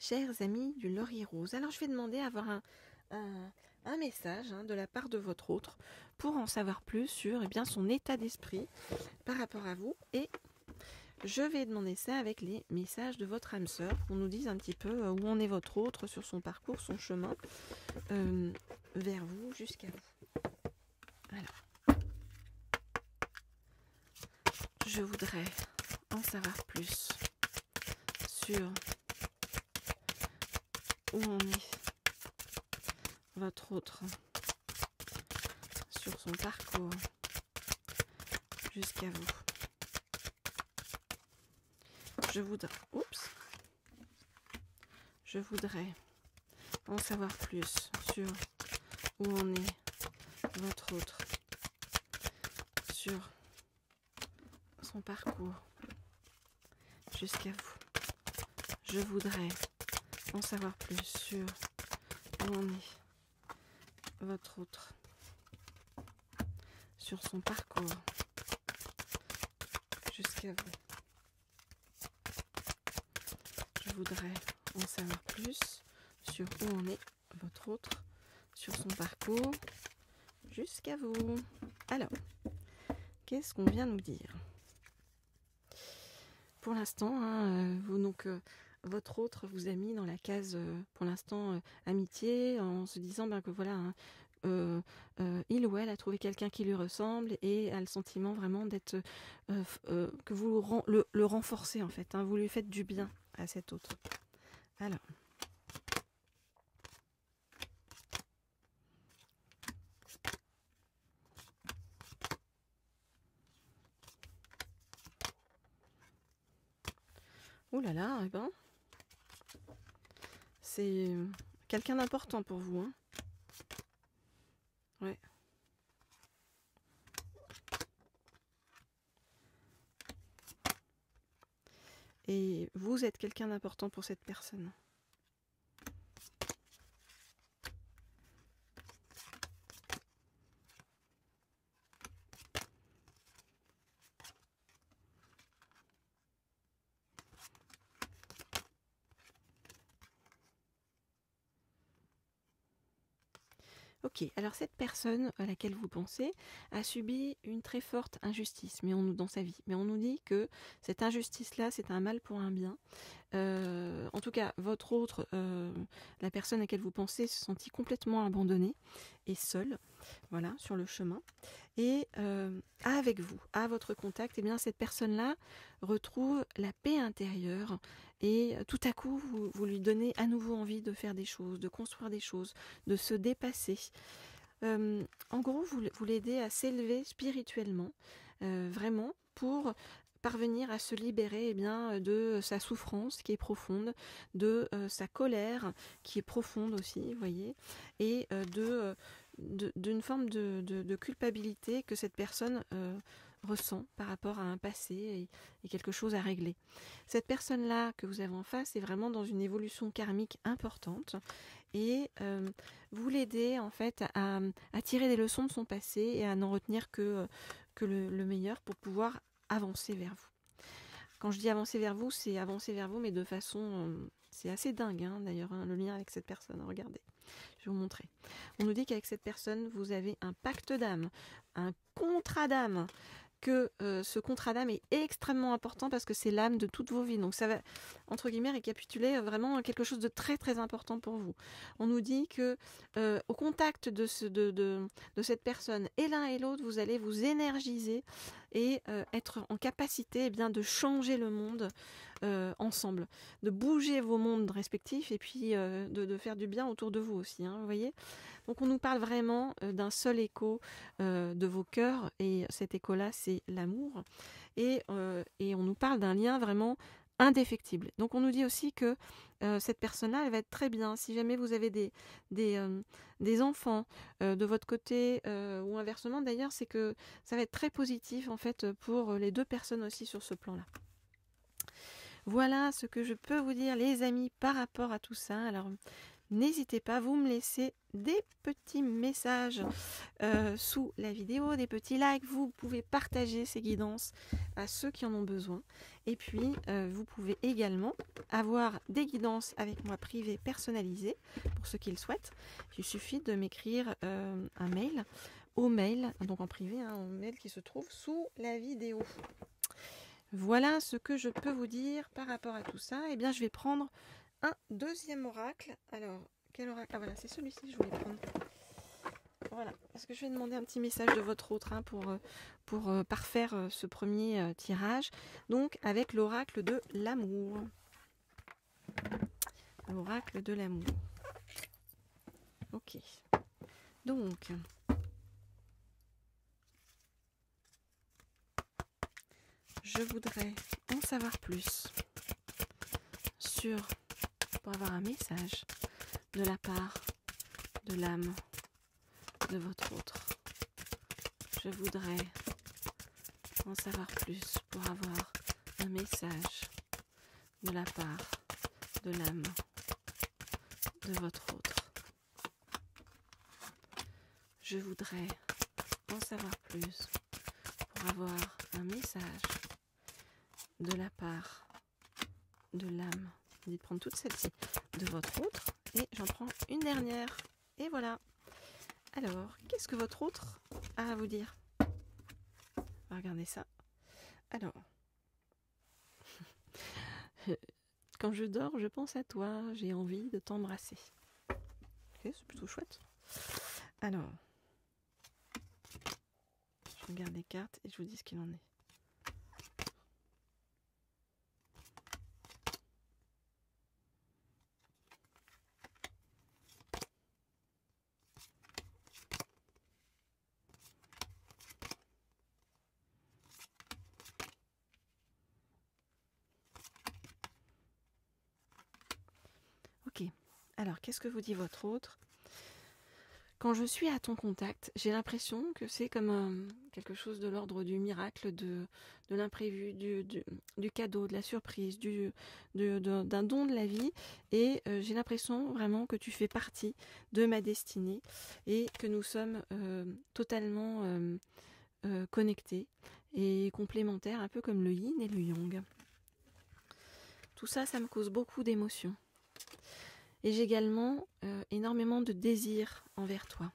Chers amis du Laurier Rose, alors je vais demander à avoir un message de la part de votre autre pour en savoir plus sur son état d'esprit par rapport à vous, et je vais demander ça avec les messages de votre âme sœur pour nous dire un petit peu où en est votre autre sur son parcours, son chemin vers vous, jusqu'à vous. Alors, je voudrais en savoir plus sur où en est votre autre sur son parcours jusqu'à vous. Je voudrais en savoir plus sur où en est votre autre sur son parcours jusqu'à vous. Je voudrais en savoir plus sur où en est votre autre sur son parcours jusqu'à vous. Je voudrais en savoir plus sur où en est votre autre sur son parcours jusqu'à vous. Alors, qu'est-ce qu'on vient nous dire? Pour l'instant, votre autre vous a mis dans la case, pour l'instant, amitié, en se disant que voilà, il ou elle a trouvé quelqu'un qui lui ressemble et a le sentiment vraiment d'être, que vous le renforcez en fait, vous lui faites du bien à cet autre. Alors, oh là là, c'est quelqu'un d'important pour vous, hein. Ouais. Et vous êtes quelqu'un d'important pour cette personne. Ok, alors cette personne à laquelle vous pensez a subi une très forte injustice dans sa vie. Mais on nous dit que cette injustice-là, c'est un mal pour un bien. En tout cas, votre autre, la personne à laquelle vous pensez, se sentit complètement abandonnée et seule, voilà, sur le chemin. Et avec vous, à votre contact, cette personne-là retrouve la paix intérieure. Et tout à coup, vous lui donnez à nouveau envie de faire des choses, de construire des choses, de se dépasser. En gros, vous l'aidez à s'élever spirituellement, vraiment, pour parvenir à se libérer de sa souffrance qui est profonde, de sa colère qui est profonde aussi, vous voyez, et d'une forme de culpabilité que cette personne ressent par rapport à un passé et quelque chose à régler. Cette personne-là que vous avez en face est vraiment dans une évolution karmique importante et vous l'aidez en fait à tirer des leçons de son passé et à n'en retenir que le meilleur pour pouvoir avancer vers vous. Quand je dis avancer vers vous, c'est avancer vers vous, mais de façon... c'est assez dingue d'ailleurs, le lien avec cette personne. Regardez, je vais vous montrer. On nous dit qu'avec cette personne, vous avez un pacte d'âme, un contrat d'âme, que ce contrat d'âme est extrêmement important parce que c'est l'âme de toutes vos vies. Donc ça va, entre guillemets, récapituler vraiment quelque chose de très très important pour vous. On nous dit que au contact de cette personne, et l'un et l'autre, vous allez vous énergiser et être en capacité de changer le monde ensemble, de bouger vos mondes respectifs et puis de faire du bien autour de vous aussi, vous voyez. Donc on nous parle vraiment d'un seul écho de vos cœurs, et cet écho-là, c'est l'amour. Et on nous parle d'un lien vraiment indéfectible. Donc on nous dit aussi que cette personne-là, elle va être très bien. Si jamais vous avez des enfants de votre côté, ou inversement d'ailleurs, c'est que ça va être très positif en fait pour les deux personnes aussi sur ce plan-là. Voilà ce que je peux vous dire, les amis, par rapport à tout ça. Alors, n'hésitez pas, vous me laissez des petits messages sous la vidéo, des petits likes. Vous pouvez partager ces guidances à ceux qui en ont besoin. Et puis, vous pouvez également avoir des guidances avec moi privées personnalisées pour ceux qui le souhaitent. Il suffit de m'écrire un mail au mail, donc en privé, au mail qui se trouve sous la vidéo. Voilà ce que je peux vous dire par rapport à tout ça. Eh bien, je vais prendre un deuxième oracle. Alors, quel oracle? Ah voilà, c'est celui-ci que je voulais prendre. Voilà, parce que je vais demander un petit message de votre autre pour parfaire ce premier tirage. Donc, avec l'oracle de l'amour. L'oracle de l'amour. Ok. Donc, je voudrais en savoir plus pour avoir un message de la part de l'âme de votre autre. Je voudrais en savoir plus pour avoir un message de la part de l'âme de votre autre. Je voudrais en savoir plus pour avoir un message de la part de l'âme. Dites prendre toute celle-ci de votre autre et j'en prends une dernière. Et voilà. Alors, qu'est-ce que votre autre a à vous dire? Regardez ça. Alors, quand je dors, je pense à toi, j'ai envie de t'embrasser. Ok, c'est plutôt chouette. Alors, je regarde les cartes et je vous dis ce qu'il en est. Ok, alors qu'est-ce que vous dit votre autre? Quand je suis à ton contact, j'ai l'impression que c'est comme quelque chose de l'ordre du miracle, de l'imprévu, du cadeau, de la surprise, d'un don de la vie. Et j'ai l'impression vraiment que tu fais partie de ma destinée et que nous sommes totalement connectés et complémentaires, un peu comme le yin et le yang. Tout ça, ça me cause beaucoup d'émotions. Et j'ai également énormément de désir envers toi.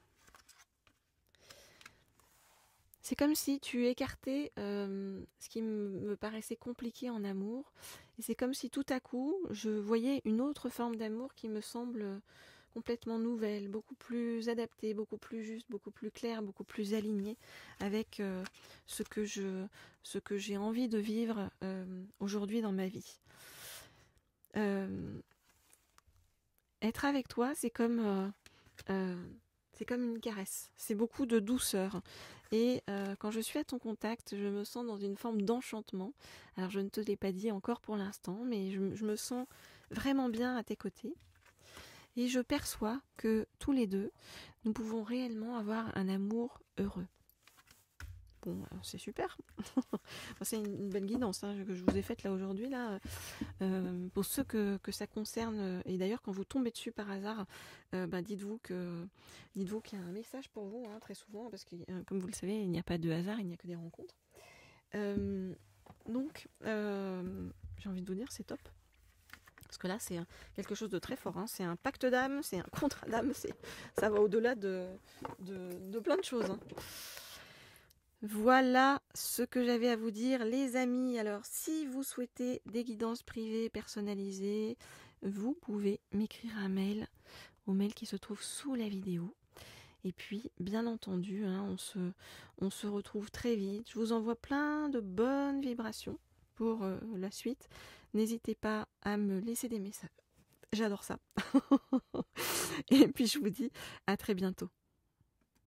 C'est comme si tu écartais ce qui me paraissait compliqué en amour. Et c'est comme si tout à coup, je voyais une autre forme d'amour qui me semble complètement nouvelle, beaucoup plus adaptée, beaucoup plus juste, beaucoup plus claire, beaucoup plus alignée avec ce que j'ai envie de vivre aujourd'hui dans ma vie. Être avec toi, c'est comme une caresse. C'est beaucoup de douceur. Et quand je suis à ton contact, je me sens dans une forme d'enchantement. Alors, je ne te l'ai pas dit encore pour l'instant, mais je me sens vraiment bien à tes côtés. Et je perçois que tous les deux, nous pouvons réellement avoir un amour heureux. Bon, c'est super. C'est une belle guidance que je vous ai faite là aujourd'hui. Pour ceux que ça concerne, et d'ailleurs quand vous tombez dessus par hasard, dites-vous qu'il y a un message pour vous, très souvent, parce que comme vous le savez, il n'y a pas de hasard, il n'y a que des rencontres. Donc, j'ai envie de vous dire, c'est top. Parce que là, c'est quelque chose de très fort. C'est un pacte d'âme, c'est un contrat d'âme, ça va au-delà de plein de choses. Voilà ce que j'avais à vous dire, les amis. Alors, si vous souhaitez des guidances privées personnalisées, vous pouvez m'écrire un mail au mail qui se trouve sous la vidéo. Et puis, bien entendu, on se retrouve très vite. Je vous envoie plein de bonnes vibrations pour la suite. N'hésitez pas à me laisser des messages. J'adore ça. Et puis, je vous dis à très bientôt.